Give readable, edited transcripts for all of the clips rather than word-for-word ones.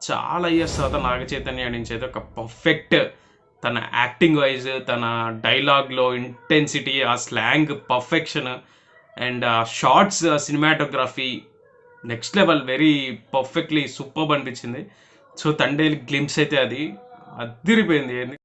చాలా ఇయర్స్ తర్వాత నాగ చైతన్య నుంచి అయితే ఒక పర్ఫెక్ట్ తన యాక్టింగ్ వైజ్, తన డైలాగ్‌లో ఇంటెన్సిటీ, ఆ స్లాంగ్ పర్ఫెక్షన్ అండ్ ఆ shots, cinematography next level very perfectly superb అనిపించింది. సో, 'తండేల్' గ్లింప్స్ అయితే అది అద్దిరిపోయింది.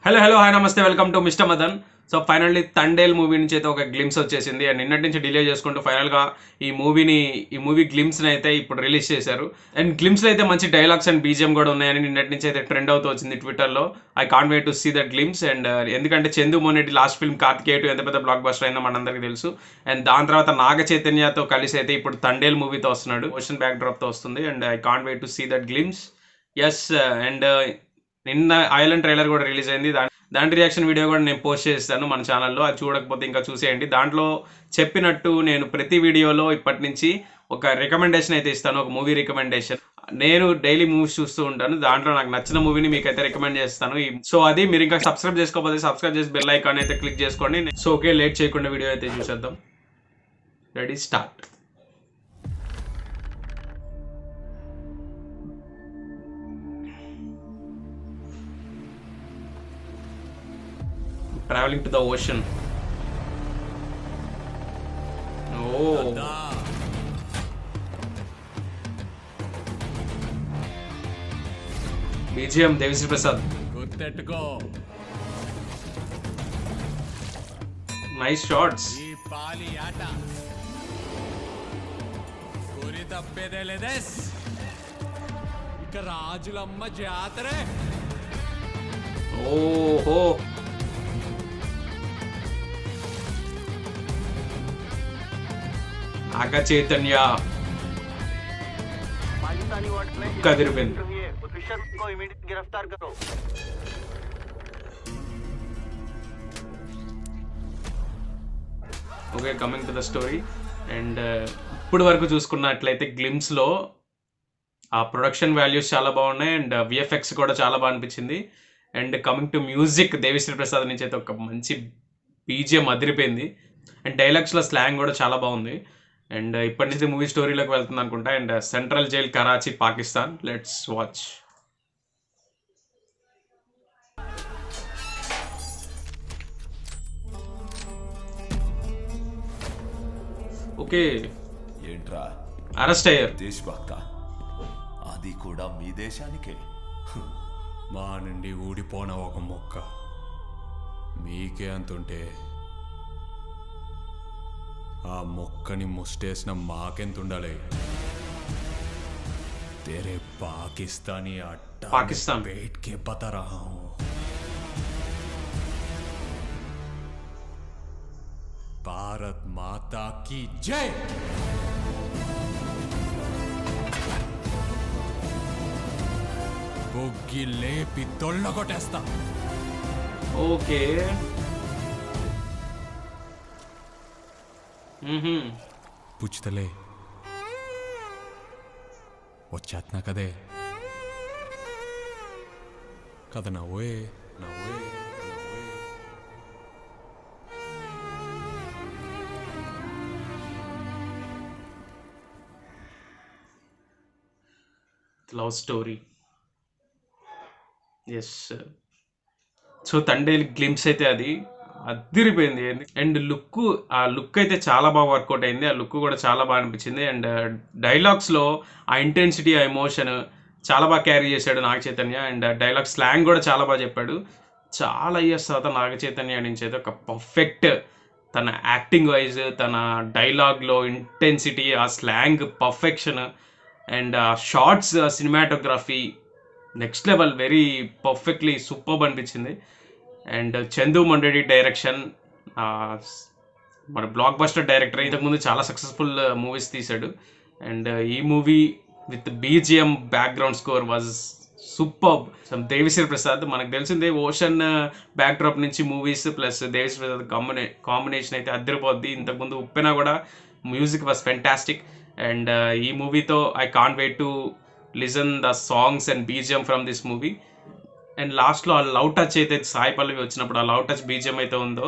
హలో హలో హాయ్ నమస్తే, welcome to mister Madan. So finally 'Thandel' movie నుంచి అయితే ఒక గ్లిమ్స్ వచ్చేసింది. అండ్ నిన్నటి నుంచి డిలే చేసుకుంటూ ఫైనల్గా ఈ మూవీ గ్లిమ్స్ని అయితే ఇప్పుడు రిలీజ్ చేశారు. అండ్ గ్లిమ్స్లో అయితే మంచి డైలాగ్స్ అండ్ బీజిఎం కూడా ఉన్నాయని నిన్నటి నుంచి అయితే ట్రెండ్ అవుతూ వచ్చింది ట్విట్టర్లో. I can't wait to see that glimpse. And ఎందుకంటే చందు మొన్నటి లాస్ట్ ఫిల్మ్ 'కార్తికేయ 2' ఎంత పెద్ద బ్లాక్ బస్టర్ అయిందో మనందరికీ తెలుసు. అండ్ దాని తర్వాత నాగ చైతన్యతో కలిసి అయితే ఇప్పుడు 'తండేల్' మూవీతో వస్తున్నాడు. ఓషన్ బ్యాక్ డ్రాప్తో వస్తుంది. And I can't wait to see that glimpse. Yes. And నిన్న ఐలాండ్ ట్రైలర్ కూడా రిలీజ్ అయింది. దాని రియాక్షన్ వీడియో కూడా నేను పోస్ట్ చేస్తాను మన ఛానల్లో. అది చూడకపోతే ఇంకా చూసేయండి. దాంట్లో చెప్పినట్టు నేను ప్రతి వీడియోలో ఇప్పటి నుంచి ఒక రికమెండేషన్ అయితే ఇస్తాను, ఒక మూవీ రికమెండేషన్. నేను డైలీ మూవీస్ చూస్తూ ఉంటాను. దాంట్లో నాకు నచ్చిన మూవీని మీకైతే రికమెండ్ చేస్తాను. సో అది మీరు ఇంకా సబ్స్క్రైబ్ చేసుకోకపోతే సబ్స్క్రైబ్ చేసి బెల్ ఐకాన్ అయితే క్లిక్ చేసుకోండి. సో ఓకే, లేట్ చేయకుండా వీడియో అయితే చూసేద్దాం. Ready, start. Traveling to the ocean. Oh. BGM Devisri Prasad. గుర్తెట్టుకో. Nice shots. ఈ పాలి ఆట గురి తప్పేదే లేదేస్. ఇక రాజులమ్మ జాతరే. ఓహో, నాగ చైతన్య కదిరిపోయింది. Okay, coming to the story. And ఇప్పుడు వరకు చూసుకున్నట్లయితే గ్లిమ్స్లో ఆ ప్రొడక్షన్ వాల్యూస్ చాలా బాగున్నాయి. అండ్ విఎఫ్ఎక్స్ కూడా చాలా బాగా అనిపించింది. And coming to music, Devi Sri Prasad నుంచి అయితే ఒక మంచి బీజిఎం అదిరిపోయింది. అండ్ డైలాగ్స్లో స్లాంగ్ కూడా చాలా బాగుంది. అండ్ ఇప్పటి నుంచి మూవీ స్టోరీలోకి వెళ్తుంది అనుకుంటా. And central jail, Karachi, Pakistan. Let's watch. Okay, ఏంట్రా అరెస్ట్ అయ్యారు. దేశభక్త, అది కూడా మీ దేశానికే. మా నుండి ఊడిపోన ఒక మొక్క మీకే అంతుంటే ఆ మొక్కని ముస్టేసిన మాకెంతుండాలి. तेरे पाकिस्तानी अड्डा पाकिस्तान बैठ के बता रहा हूं. भारत माता की जय. బొగ్గి లేపి తొళ్ళగొట్టేస్తా. ఓకే. పుచ్చుతలే వచ్చేస్తున్నా కదే కథ నవ్వే నవ్వే నవ్వే. Love story. Yes. So 'Thandel' glimpse అయితే అది అద్దిరిపోయింది. అండ్ ఆ లుక్ అయితే చాలా బాగా వర్కౌట్ అయింది. ఆ లుక్ కూడా చాలా బాగా అనిపించింది. అండ్ డైలాగ్స్లో ఆ ఇంటెన్సిటీ, ఆ ఎమోషన్ చాలా బాగా క్యారీ చేశాడు Naga Chaitanya. And dialogue slang కూడా చాలా బాగా చెప్పాడు. చాలా ఇయర్స్ తర్వాత నాగ చైతన్య నుంచి అయితే ఒక పర్ఫెక్ట్ తన యాక్టింగ్ వైజ్, తన డైలాగ్లో ఇంటెన్సిటీ, ఆ స్లాంగ్ పర్ఫెక్షన్ అండ్ ఆ shots, cinematography next level very perfectly superb అనిపించింది. అండ్ చందు మొండేటి డైరెక్షన్, మన బ్లాక్ బస్టర్ డైరెక్టర్. ఇంతకుముందు చాలా సక్సెస్ఫుల్ మూవీస్ తీశాడు. అండ్ ఈ movie with BGM, background score was superb. Devi Sri Prasad మనకు తెలిసిందే, ఓషన్ బ్యాక్డ్రాప్ నుంచి movies plus Devi Sri Prasad combination అయితే అద్దరిపోద్ది. ఇంతకుముందు ఉప్పెన కూడా మ్యూజిక్ వాజ్ ఫెంటాస్టిక్. అండ్ ఈ మూవీతో I can't wait to listen the songs and BGM from this movie. And లాస్ట్లో ఆ లవ్ టచ్ అయితే సాయి పల్లవి వచ్చినప్పుడు ఆ లవ్ టచ్ బీజియం అయితే ఉందో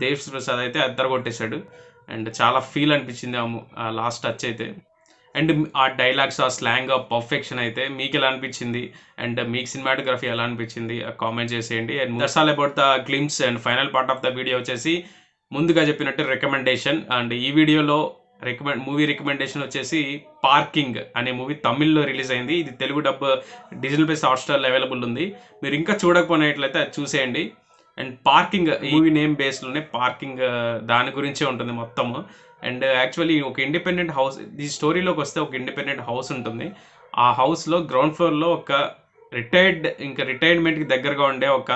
దేవ్ ప్రసాద్ అయితే అద్దరు కొట్టేశాడు. అండ్ చాలా ఫీల్ అనిపించింది ఆ లాస్ట్ టచ్ అయితే. అండ్ ఆ డైలాగ్స్ ఆ స్లాంగ్ ఆ పర్ఫెక్షన్ అయితే మీకు ఎలా అనిపించింది అండ్ మీకు సినిమాటోగ్రఫీ ఎలా అనిపించింది కామెంట్ చేసేయండి. And that's all about the glimpse. And final part of the video వచ్చేసి ముందుగా చెప్పినట్టు రికమెండేషన్. అండ్ ఈ వీడియోలో మూవీ రికమెండేషన్ వచ్చేసి పార్కింగ్ అనే మూవీ తమిళ్లో రిలీజ్ అయింది. ఇది తెలుగు డబ్ డిజిటల్ ప్లస్ హాట్స్టార్లో అవైలబుల్ ఉంది. మీరు ఇంకా చూడకపోయినట్లయితే అది చూసేయండి. అండ్ పార్కింగ్ మూవీ నేమ్ బేస్లోనే పార్కింగ్ దాని గురించే ఉంటుంది మొత్తము. అండ్ యాక్చువల్లీ ఒక ఇండిపెండెంట్ హౌస్, ఈ స్టోరీలోకి వస్తే ఒక ఇండిపెండెంట్ హౌస్ ఉంటుంది. ఆ హౌస్లో గ్రౌండ్ ఫ్లోర్లో ఒక రిటైర్మెంట్కి దగ్గరగా ఉండే ఒక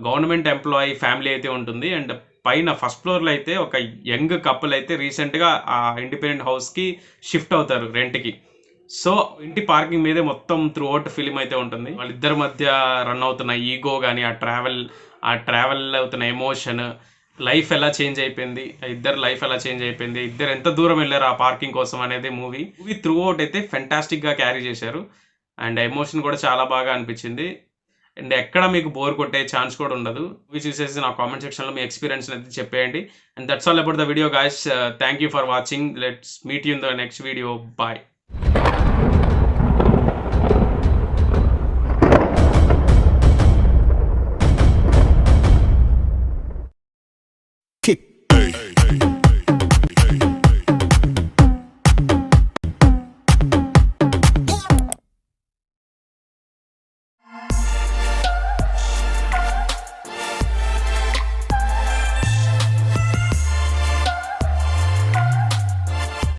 గవర్నమెంట్ ఎంప్లాయీ ఫ్యామిలీ అయితే ఉంటుంది. అండ్ పైన ఫస్ట్ ఫ్లోర్లో అయితే ఒక యంగ్ కపుల్ అయితే రీసెంట్గా ఆ ఇండిపెండెంట్ హౌస్కి షిఫ్ట్ అవుతారు రెంట్కి. సో ఇంటి పార్కింగ్ మీదే మొత్తం త్రూ అవుట్ ఫిలిం అయితే ఉంటుంది. వాళ్ళిద్దరి మధ్య రన్ అవుతున్న ఈగో కానీ ఆ ట్రావెల్ అవుతున్న ఎమోషన్, లైఫ్ ఎలా చేంజ్ అయిపోయింది, ఇద్దరు లైఫ్ ఎలా చేంజ్ అయిపోయింది, ఇద్దరు ఎంత దూరం వెళ్ళారు ఆ పార్కింగ్ కోసం అనేది మూవీ త్రూ అవుట్ అయితే ఫెంటాస్టిక్గా క్యారీ చేశారు. అండ్ ఎమోషన్ కూడా చాలా బాగా అనిపించింది. అండ్ ఎక్కడ మీకు బోర్ కొట్టే ఛాన్స్ కూడా ఉండదు. మూవీ చూసేసి నా కామెంట్ సెక్షన్లో మీ ఎక్స్పీరియన్స్ అయితే చెప్పేయండి. And that's all about the video guys. Thank you for watching. Let's meet you in the next video. Bye.